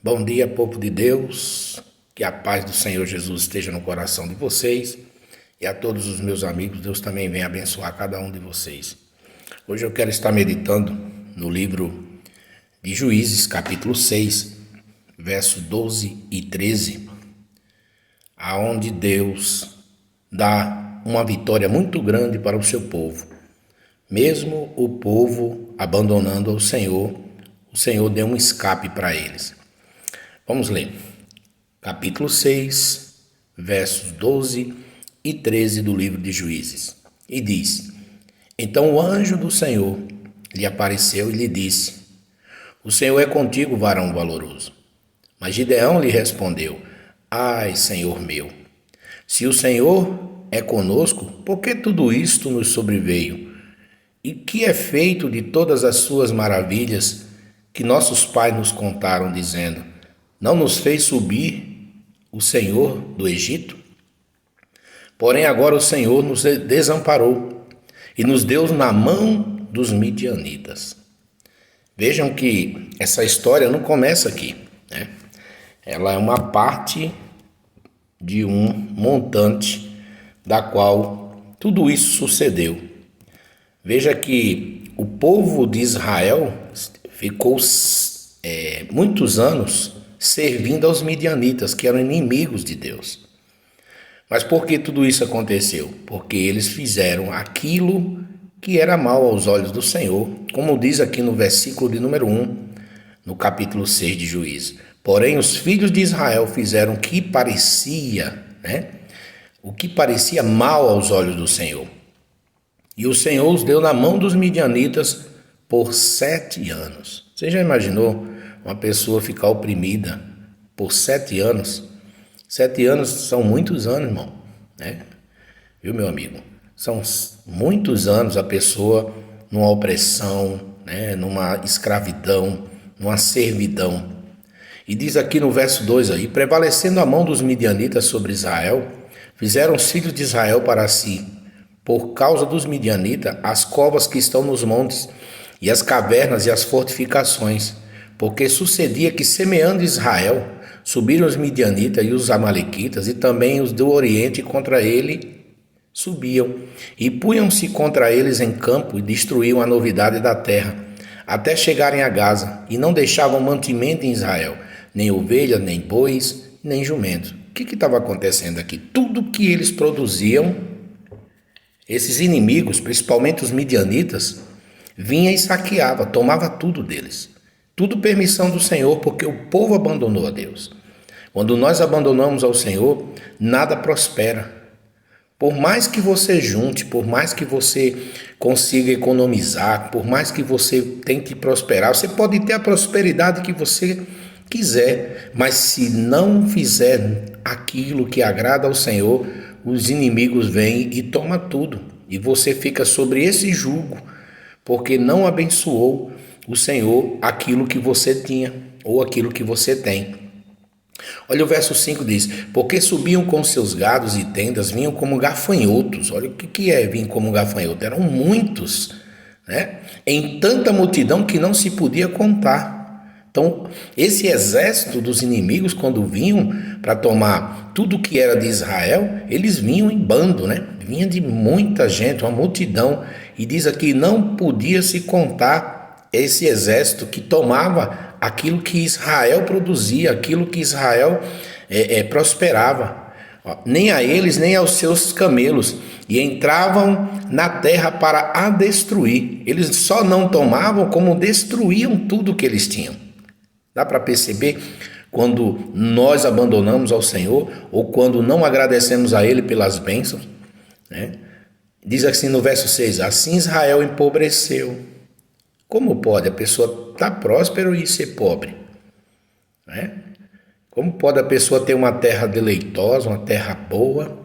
Bom dia, povo de Deus, que a paz do Senhor Jesus esteja no coração de vocês e a todos os meus amigos, Deus também venha abençoar cada um de vocês. Hoje eu quero estar meditando no livro de Juízes, capítulo 6, versos 12 e 13, aonde Deus dá uma vitória muito grande para o seu povo. Mesmo o povo abandonando o Senhor deu um escape para eles. Vamos ler. Capítulo 6, versos 12 e 13 do livro de Juízes. E diz: Então o anjo do Senhor lhe apareceu e lhe disse: O Senhor é contigo, varão valoroso. Mas Gideão lhe respondeu: Ai, Senhor meu, se o Senhor é conosco, por que tudo isto nos sobreveio? E que é feito de todas as suas maravilhas que nossos pais nos contaram, dizendo: Não nos fez subir o Senhor do Egito? Porém agora o Senhor nos desamparou e nos deu na mão dos midianitas. Vejam que essa história não começa aqui, né? Ela é uma parte de um montante da qual tudo isso sucedeu. Veja que o povo de Israel ficou muitos anos servindo aos midianitas, que eram inimigos de Deus. Mas por que tudo isso aconteceu? Porque eles fizeram aquilo que era mal aos olhos do Senhor, como diz aqui no versículo de número 1, no capítulo 6 de Juízes. Porém, os filhos de Israel fizeram o que parecia mal aos olhos do Senhor. E o Senhor os deu na mão dos midianitas por 7 anos. Você já imaginou uma pessoa ficar oprimida por 7 anos? 7 anos são muitos anos, irmão, né? Viu, meu amigo? São muitos anos a pessoa numa opressão, né? Numa escravidão, numa servidão. E diz aqui no verso 2 aí: prevalecendo a mão dos midianitas sobre Israel, fizeram os filhos de Israel para si, por causa dos midianitas, as covas que estão nos montes, e as cavernas e as fortificações, porque sucedia que, semeando Israel, subiram os midianitas e os amalequitas, e também os do Oriente contra ele subiam, e punham-se contra eles em campo, e destruíam a novidade da terra, até chegarem a Gaza, e não deixavam mantimento em Israel, nem ovelhas, nem bois, nem jumentos. O que estava acontecendo aqui? Tudo que eles produziam, esses inimigos, principalmente os midianitas, vinha e saqueava, tomava tudo deles. Tudo permissão do Senhor, porque o povo abandonou a Deus. Quando nós abandonamos ao Senhor, nada prospera. Por mais que você junte, por mais que você consiga economizar, por mais que você tente prosperar, você pode ter a prosperidade que você quiser, mas se não fizer aquilo que agrada ao Senhor, os inimigos vêm e tomam tudo. E você fica sobre esse jugo, porque não abençoou o Senhor aquilo que você tinha ou aquilo que você tem. Olha o verso 5 diz: porque subiam com seus gados e tendas, vinham como gafanhotos. Olha o que é vir como gafanhoto. Eram muitos, né? Em tanta multidão que não se podia contar. Então, esse exército dos inimigos, quando vinham para tomar tudo que era de Israel, eles vinham em bando, né? Vinha de muita gente, uma multidão. E diz aqui: não podia se contar esse exército que tomava aquilo que Israel produzia, aquilo que Israel prosperava. Nem a eles, nem aos seus camelos. E entravam na terra para a destruir. Eles só não tomavam, como destruíam tudo que eles tinham. Dá para perceber quando nós abandonamos ao Senhor ou quando não agradecemos a Ele pelas bênçãos, né? Diz assim no verso 6: assim Israel empobreceu. Como pode a pessoa estar próspero e ser pobre, né? Como pode a pessoa ter uma terra deleitosa, uma terra boa,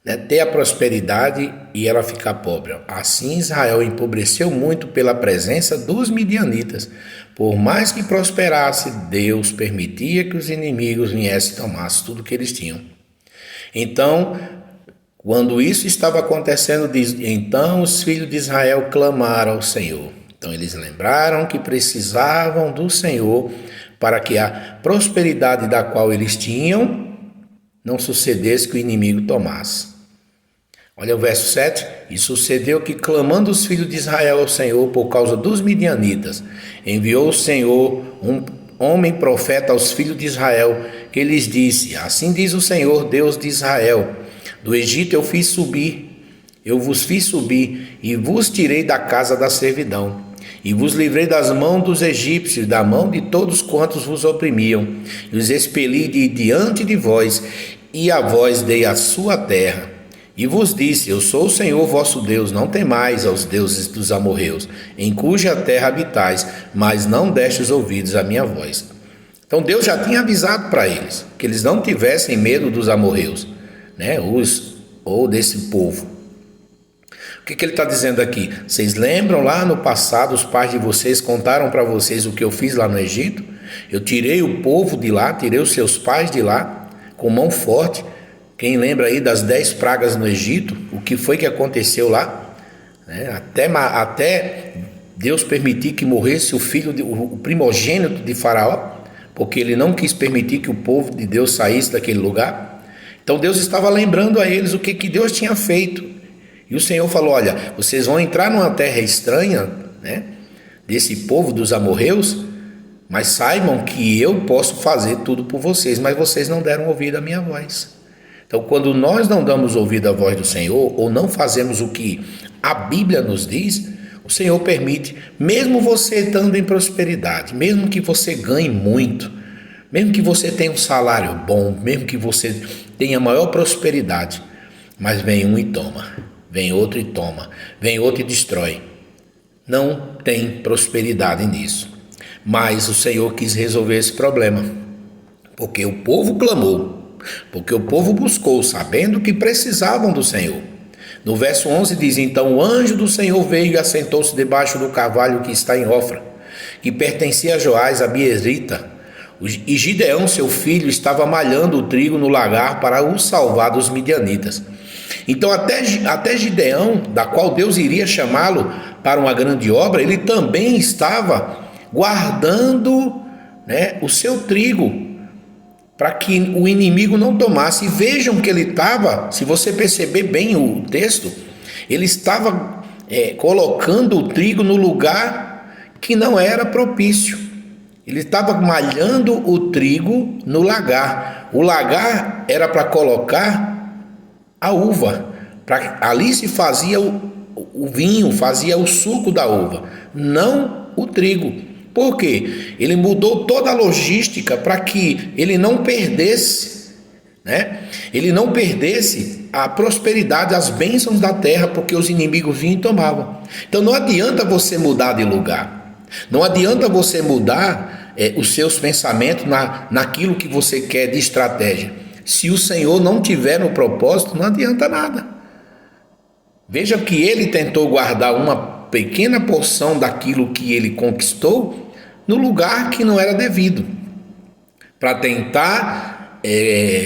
né? Ter a prosperidade e ela ficar pobre? Assim Israel empobreceu muito pela presença dos midianitas. Por mais que prosperasse, Deus permitia que os inimigos viessem e tomassem tudo que eles tinham. Então, quando isso estava acontecendo, diz: então os filhos de Israel clamaram ao Senhor. Então eles lembraram que precisavam do Senhor para que a prosperidade da qual eles tinham não sucedesse que o inimigo tomasse. Olha o verso 7. E sucedeu que, clamando os filhos de Israel ao Senhor por causa dos midianitas, enviou o Senhor um homem profeta aos filhos de Israel, que lhes disse: assim diz o Senhor, Deus de Israel: do Egito eu vos fiz subir, e vos tirei da casa da servidão, e vos livrei das mãos dos egípcios, da mão de todos quantos vos oprimiam, e os expeli de diante de vós, e a vós dei a sua terra. E vos disse: eu sou o Senhor vosso Deus, não temais aos deuses dos amorreus, em cuja terra habitais, mas não destes ouvidos à minha voz. Então Deus já tinha avisado para eles, que eles não tivessem medo dos amorreus, né? Ou desse povo. O que ele está dizendo aqui? Vocês lembram lá no passado, os pais de vocês contaram para vocês o que eu fiz lá no Egito? Eu tirei o povo de lá, tirei os seus pais de lá, com mão forte. Quem lembra aí das 10 pragas no Egito? O que foi que aconteceu lá? Até Deus permitir que morresse o primogênito de Faraó, porque ele não quis permitir que o povo de Deus saísse daquele lugar. Então Deus estava lembrando a eles o que Deus tinha feito. E o Senhor falou: olha, vocês vão entrar numa terra estranha, né, desse povo dos amorreus, mas saibam que eu posso fazer tudo por vocês, mas vocês não deram ouvido à minha voz. Então, quando nós não damos ouvido à voz do Senhor, ou não fazemos o que a Bíblia nos diz, o Senhor permite, mesmo você estando em prosperidade, mesmo que você ganhe muito, mesmo que você tenha um salário bom, mesmo que você tenha maior prosperidade, mas vem um e toma, vem outro e toma, vem outro e destrói. Não tem prosperidade nisso. Mas o Senhor quis resolver esse problema, porque o povo clamou, porque o povo buscou, sabendo que precisavam do Senhor. No verso 11 diz: então o anjo do Senhor veio e assentou-se debaixo do carvalho que está em Ofra, que pertencia a Joás, a Biezrita. E Gideão, seu filho, estava malhando o trigo no lagar para o salvar dos midianitas. Então até Gideão, da qual Deus iria chamá-lo para uma grande obra, ele também estava guardando, né, o seu trigo, para que o inimigo não tomasse. E vejam que ele estava, se você perceber bem o texto, ele estava colocando o trigo no lugar que não era propício. Ele estava malhando o trigo no lagar. O lagar era para colocar a uva. Ali se fazia o vinho, fazia o suco da uva, não o trigo. Por quê? Ele mudou toda a logística para que ele não perdesse, né? Ele não perdesse a prosperidade, as bênçãos da terra, porque os inimigos vinham e tomavam. Então não adianta você mudar de lugar, não adianta você mudar os seus pensamentos naquilo que você quer de estratégia. Se o Senhor não tiver no propósito, não adianta nada. Veja que ele tentou guardar uma pequena porção daquilo que ele conquistou no lugar que não era devido, para tentar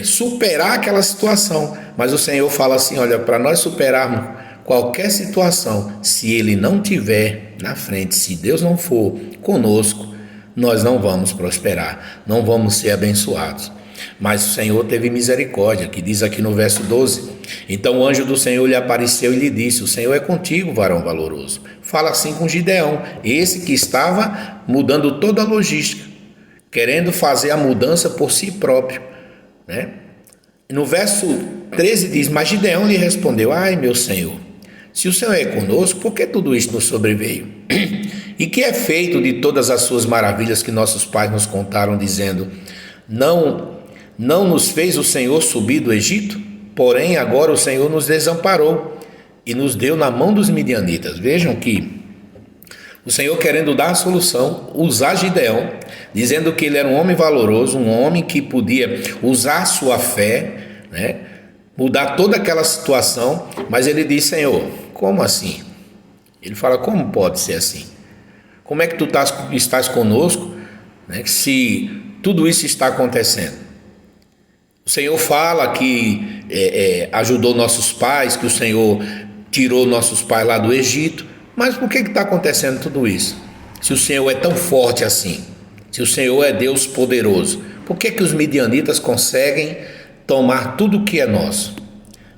superar aquela situação. Mas o Senhor fala assim: olha, para nós superarmos qualquer situação, se ele não tiver na frente, se Deus não for conosco, nós não vamos prosperar, não vamos ser abençoados. Mas o Senhor teve misericórdia, que diz aqui no verso 12: então o anjo do Senhor lhe apareceu e lhe disse: o Senhor é contigo, varão valoroso. Fala assim com Gideão, esse que estava mudando toda a logística, querendo fazer a mudança por si próprio, né? No verso 13 diz: mas Gideão lhe respondeu: ai, meu Senhor, se o Senhor é conosco, por que tudo isso nos sobreveio? E que é feito de todas as suas maravilhas que nossos pais nos contaram, dizendo: não nos fez o Senhor subir do Egito? Porém agora o Senhor nos desamparou e nos deu na mão dos midianitas. Vejam que o Senhor, querendo dar a solução, usar Gideão, dizendo que ele era um homem valoroso, um homem que podia usar sua fé, né, mudar toda aquela situação. Mas ele diz: Senhor, como assim? Ele fala: como pode ser assim? Como é que tu estás conosco, né, se tudo isso está acontecendo? O Senhor fala que ajudou nossos pais, que o Senhor tirou nossos pais lá do Egito. Mas por que está acontecendo tudo isso? Se o Senhor é tão forte assim? Se o Senhor é Deus poderoso, por que que os midianitas conseguem tomar tudo que é nosso?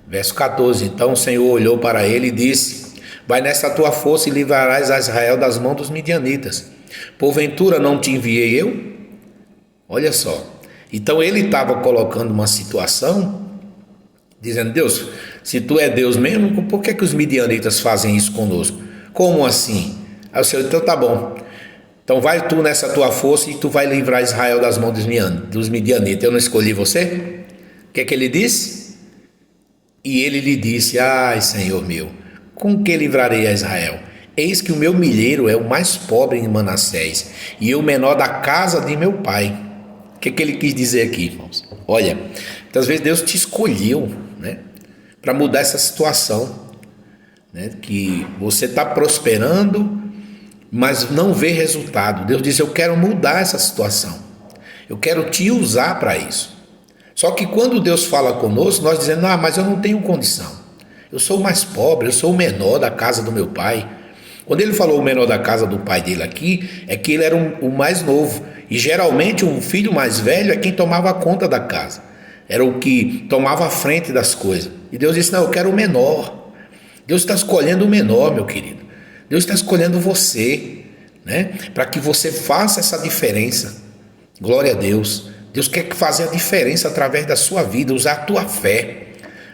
Verso 14, então o Senhor olhou para ele e disse: vai nessa tua força e livrarás a Israel das mãos dos midianitas. Porventura não te enviei eu? Olha só. Então ele estava colocando uma situação, dizendo: Deus, se tu é Deus mesmo, por que que os midianitas fazem isso conosco? Como assim? Aí o Senhor, então tá bom. Então vai tu nessa tua força e tu vai livrar Israel das mãos dos midianitas. Eu não escolhi você? O que é que ele disse? E ele lhe disse: ai, Senhor meu, com que livrarei a Israel? Eis que o meu milheiro é o mais pobre em Manassés, e eu o menor da casa de meu pai. O que é que ele quis dizer aqui, irmãos? Olha, muitas vezes Deus te escolheu, né, para mudar essa situação, né, que você está prosperando, mas não vê resultado. Deus diz: eu quero mudar essa situação, eu quero te usar para isso. Só que quando Deus fala conosco, nós dizemos: ah, mas eu não tenho condição, eu sou o mais pobre, eu sou o menor da casa do meu pai. Quando ele falou o menor da casa do pai dele aqui, é que ele era o mais novo, e geralmente um filho mais velho é quem tomava conta da casa, era o que tomava a frente das coisas. E Deus disse: não, eu quero o menor. Deus está escolhendo o menor, meu querido. Deus está escolhendo você, né, para que você faça essa diferença. Glória a Deus. Deus quer fazer a diferença através da sua vida, usar a tua fé.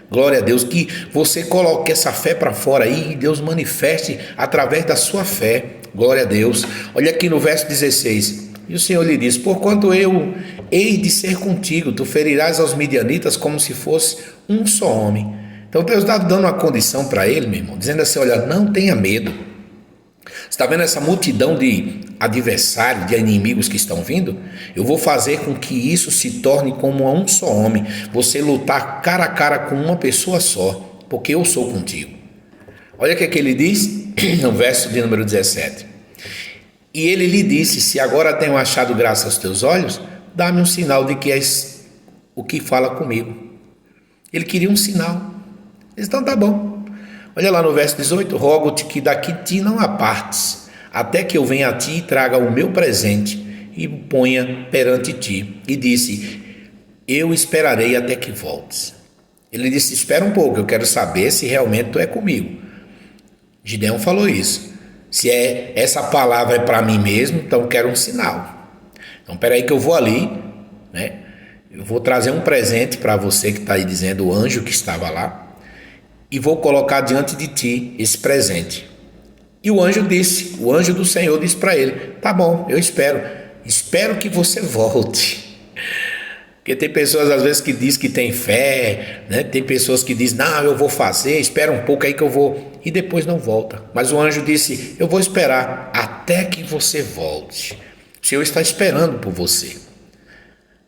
Glória a Deus, que você coloque essa fé para fora aí e Deus manifeste através da sua fé. Glória a Deus. Olha aqui no verso 16. E o Senhor lhe diz: porquanto eu hei de ser contigo, tu ferirás aos midianitas como se fosse um só homem. Então Deus está dando uma condição para ele, meu irmão, dizendo assim: olha, não tenha medo. Você está vendo essa multidão de adversários, de inimigos que estão vindo? Eu vou fazer com que isso se torne como um só homem. Você lutar cara a cara com uma pessoa só, porque eu sou contigo. Olha o que é que ele diz no verso de número 17. E ele lhe disse: se agora tenho achado graça aos teus olhos, dá-me um sinal de que és o que fala comigo. Ele queria um sinal. Então tá bom. Olha lá no verso 18: rogo-te que daqui ti não apartes, até que eu venha a ti e traga o meu presente e o ponha perante ti. E disse: eu esperarei até que voltes. Ele disse: espera um pouco, eu quero saber se realmente tu é comigo. Gideão falou isso. Se essa palavra é para mim mesmo, então eu quero um sinal. Então peraí que eu vou ali, né? Eu vou trazer um presente para você que está aí dizendo, o anjo que estava lá, e vou colocar diante de ti esse presente. E o anjo do Senhor disse para ele: tá bom, eu espero que você volte. Porque tem pessoas às vezes que diz que tem fé, né? Tem pessoas que dizem: não, eu vou fazer, espera um pouco aí que eu vou, e depois não volta. Mas o anjo disse: eu vou esperar até que você volte. O Senhor está esperando por você.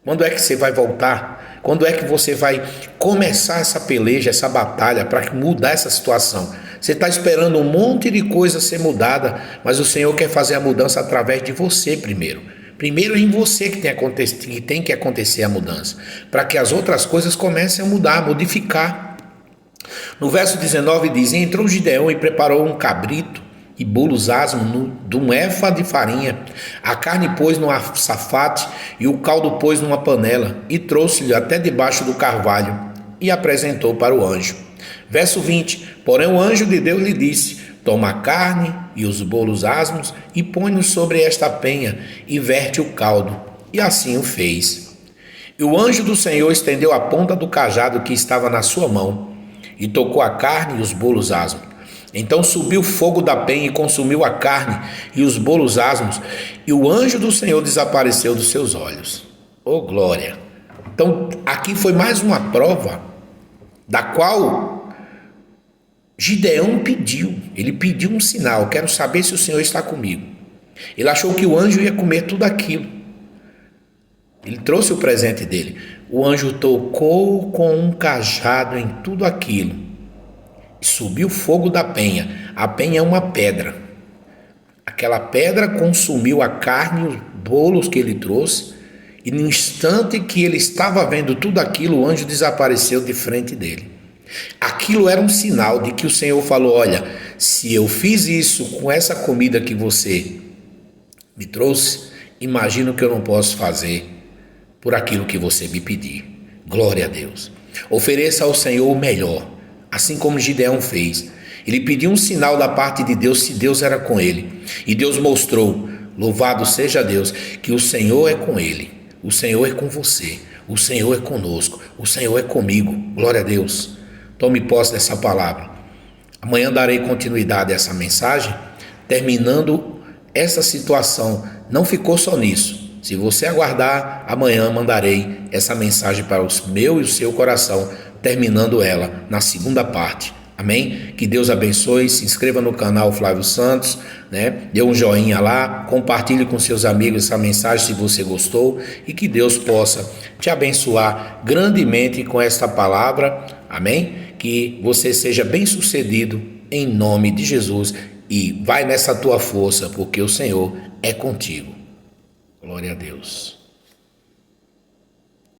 Quando é que você vai voltar? Quando é que você vai começar essa peleja, essa batalha para mudar essa situação? Você está esperando um monte de coisa ser mudada, mas o Senhor quer fazer a mudança através de você primeiro. Primeiro é em você que tem que acontecer a mudança, para que as outras coisas comecem a mudar, a modificar. No verso 19 diz: entrou Gideão e preparou um cabrito e bolos asmos de um éfa de farinha. A carne pôs num açafate e o caldo pôs numa panela, e trouxe-lhe até debaixo do carvalho e apresentou para o anjo. Verso 20: porém o anjo de Deus lhe disse: toma a carne e os bolos asmos e põe-nos sobre esta penha e verte o caldo. E assim o fez. E o anjo do Senhor estendeu a ponta do cajado que estava na sua mão e tocou a carne e os bolos asmos. Então subiu o fogo da penha e consumiu a carne e os bolos asmos, e o anjo do Senhor desapareceu dos seus olhos. Oh, glória! Então aqui foi mais uma prova da qual Gideão pediu. Ele pediu um sinal: quero saber se o Senhor está comigo. Ele achou que o anjo ia comer tudo aquilo. Ele trouxe o presente dele. O anjo tocou com um cajado em tudo aquilo. Subiu o fogo da penha. A penha é uma pedra. Aquela pedra consumiu a carne e os bolos que ele trouxe, e no instante que ele estava vendo tudo aquilo, o anjo desapareceu de frente dele. Aquilo era um sinal de que o Senhor falou: olha, se eu fiz isso com essa comida que você me trouxe, imagina o que eu não posso fazer por aquilo que você me pedir. Glória a Deus. Ofereça ao Senhor o melhor, assim como Gideão fez. Ele pediu um sinal da parte de Deus, se Deus era com ele. E Deus mostrou, louvado seja Deus, que o Senhor é com ele, o Senhor é com você, o Senhor é conosco, o Senhor é comigo. Glória a Deus. Tome posse dessa palavra. Amanhã darei continuidade a essa mensagem, terminando essa situação. Não ficou só nisso. Se você aguardar, amanhã mandarei essa mensagem para o meu e o seu coração, terminando ela na segunda parte. Amém? Que Deus abençoe. Se inscreva no canal Flávio Santos, né? Dê um joinha lá, compartilhe com seus amigos essa mensagem se você gostou, e que Deus possa te abençoar grandemente com esta palavra. Amém? Que você seja bem-sucedido em nome de Jesus, e vai nessa tua força, porque o Senhor é contigo. Glória a Deus.